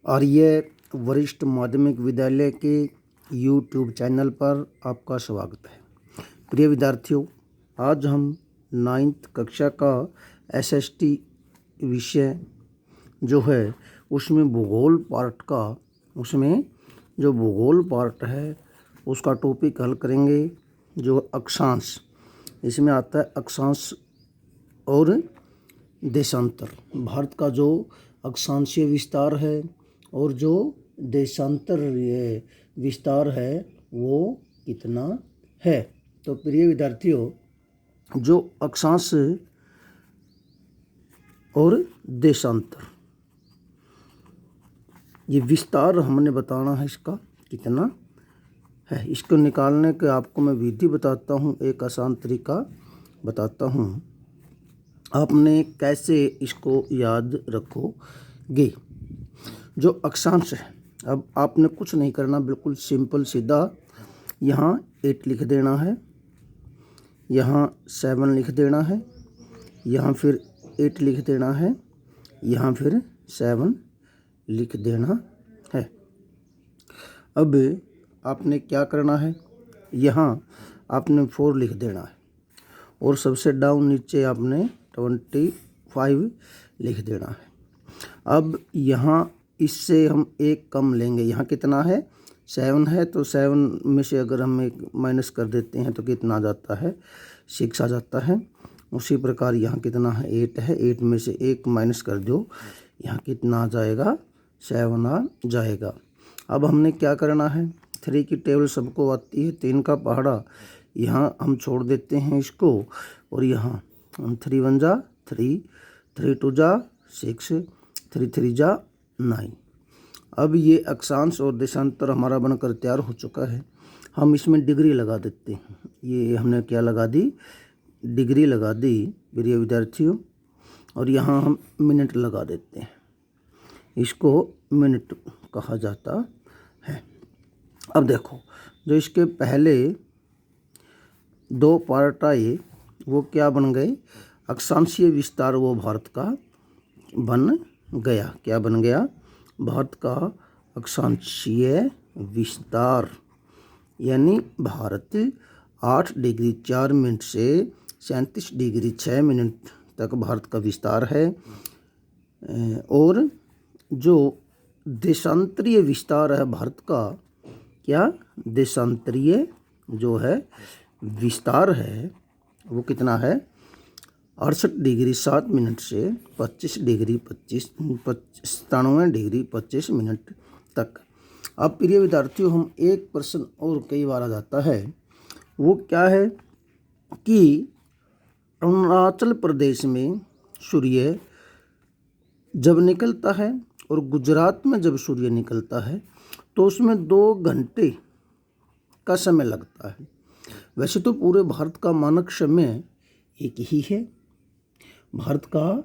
आर्य वरिष्ठ माध्यमिक विद्यालय के यूट्यूब चैनल पर आपका स्वागत है। प्रिय विद्यार्थियों, आज हम 9th कक्षा का एसएसटी विषय जो है उसमें भूगोल पार्ट है उसका टॉपिक हल करेंगे। जो अक्षांश, इसमें आता है अक्षांश और देशांतर। भारत का जो अक्षांशीय विस्तार है और जो देशांतर विस्तार है वो कितना है। तो प्रिय विद्यार्थियों, जो अक्षांश और देशांतर ये विस्तार हमने बताना है इसका कितना है। इसको निकालने के आपको मैं विधि बताता हूँ, एक आसान तरीका बताता हूँ। आपने कैसे इसको याद रखोगे। जो अक्षांश है, अब आपने कुछ नहीं करना, बिल्कुल सिंपल सीधा यहाँ 8 लिख देना है, यहाँ 7 लिख देना है, यहाँ फिर 8 लिख देना है, यहाँ फिर 7 लिख देना है। अब आपने क्या करना है, यहाँ आपने 4 लिख देना है और सबसे डाउन नीचे आपने 25 लिख देना है। अब यहाँ इससे हम एक कम लेंगे, यहाँ कितना है 7 है, तो 7 में से अगर हम एक माइनस कर देते हैं तो कितना आ जाता है 6 आ जाता है। उसी प्रकार यहाँ कितना है 8 है, 8 में से एक माइनस कर दो, यहाँ कितना आ जाएगा 7 आ जाएगा। अब हमने क्या करना है, 3 की टेबल सबको आती है, 3 का पहाड़ा यहाँ हम छोड़ देते हैं इसको, और यहाँ 3 1 जा 3, 3 2 जा 6, 3 3 जा 9। अब ये अक्षांश और देशांतर हमारा बनकर तैयार हो चुका है। हम इसमें डिग्री लगा देते हैं। ये हमने क्या लगा दी, डिग्री लगा दी प्रिय विद्यार्थियों, और यहाँ हम मिनट लगा देते हैं, इसको मिनट कहा जाता है। अब देखो, जो इसके पहले 2 पार्ट आए वो क्या बन गए, अक्षांशीय विस्तार वो भारत का बन गया। क्या बन गया, भारत का अक्षांशीय विस्तार, यानी भारत 8 डिग्री 4 मिनट से 37 डिग्री 6 मिनट तक भारत का विस्तार है। और जो देशांतरीय विस्तार है भारत का, क्या देशांतरीय जो है विस्तार है वो कितना है 68 डिग्री 7 मिनट से 97 डिग्री 25 मिनट तक। अब प्रिय विद्यार्थियों, हम एक प्रश्न और कई बार आ जाता है, वो क्या है कि अरुणाचल प्रदेश में सूर्य जब निकलता है और गुजरात में जब सूर्य निकलता है तो उसमें 2 घंटे का समय लगता है। वैसे तो पूरे भारत का मानक समय एक ही है। भारत का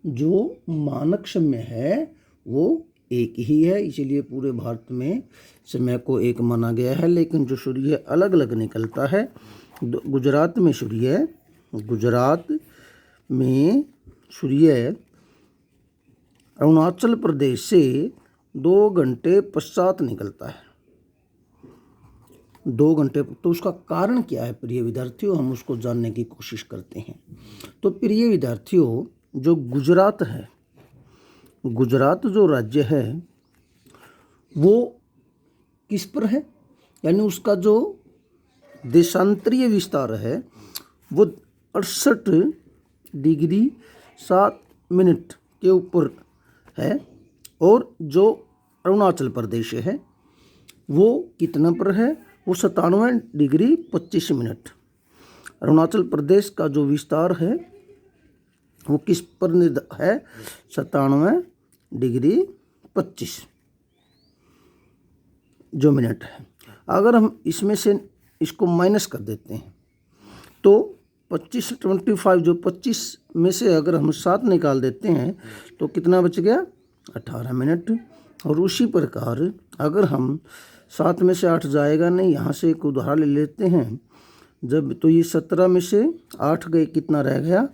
जो मानक समय है वो एक ही है, इसीलिए पूरे भारत में समय को एक माना गया है। लेकिन जो सूर्य अलग अलग निकलता है, गुजरात में सूर्य अरुणाचल प्रदेश से 2 घंटे पश्चात निकलता है, 2 घंटे। तो उसका कारण क्या है प्रिय विद्यार्थियों, हम उसको जानने की कोशिश करते हैं। तो प्रिय विद्यार्थियों, जो गुजरात है, गुजरात जो राज्य है वो किस पर है, यानी उसका जो देशांतरीय विस्तार है वो 68 डिग्री 7 मिनट के ऊपर है। और जो अरुणाचल प्रदेश है वो कितना पर है, वो 97 डिग्री 25 मिनट। अरुणाचल प्रदेश का जो विस्तार है वो किस पर है, 97 डिग्री 25 जो मिनट है। अगर हम इसमें से इसको माइनस कर देते हैं तो 25 जो 25 में से अगर हम 7 निकाल देते हैं तो कितना बच गया 18 मिनट। और उसी प्रकार अगर हम 7 में से 8 जाएगा नहीं, यहाँ से एक उदाहरण ले लेते हैं। जब तो ये 17 में से 8 गए, कितना रह गया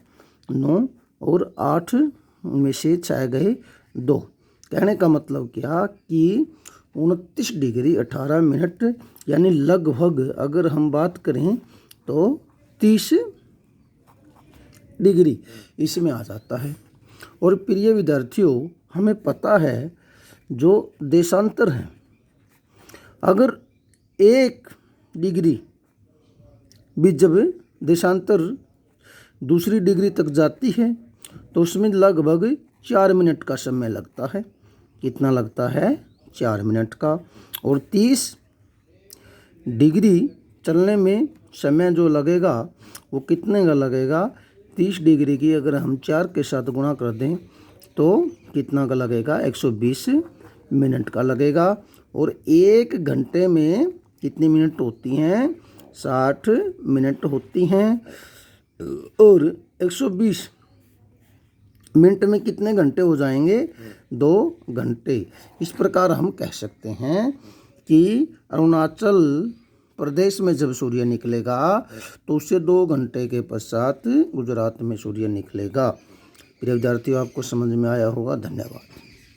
9, और 8 में से 6 गए 2, कहने का मतलब क्या कि 29 डिग्री 18 मिनट यानी लगभग अगर हम बात करें तो 30 डिग्री इसमें आ जाता है। और प्रिय विद्यार्थियों, हमें पता है जो देशांतर है, अगर 1 डिग्री भी जब देशांतर दूसरी डिग्री तक जाती है तो उसमें लगभग 4 मिनट का समय लगता है। कितना लगता है? 4 मिनट का। और 30 डिग्री चलने में समय जो लगेगा वो कितने का लगेगा? 30 डिग्री की अगर हम 4 के साथ गुणा कर दें तो कितना का लगेगा? 120 मिनट का लगेगा। और 1 घंटे में कितनी मिनट होती हैं? 60 मिनट होती हैं। और 120 मिनट में कितने घंटे हो जाएंगे? 2 घंटे। इस प्रकार हम कह सकते हैं कि अरुणाचल प्रदेश में जब सूर्य निकलेगा तो उससे 2 घंटे के पश्चात गुजरात में सूर्य निकलेगा। प्रिय विद्यार्थियों, आपको समझ में आया होगा। धन्यवाद।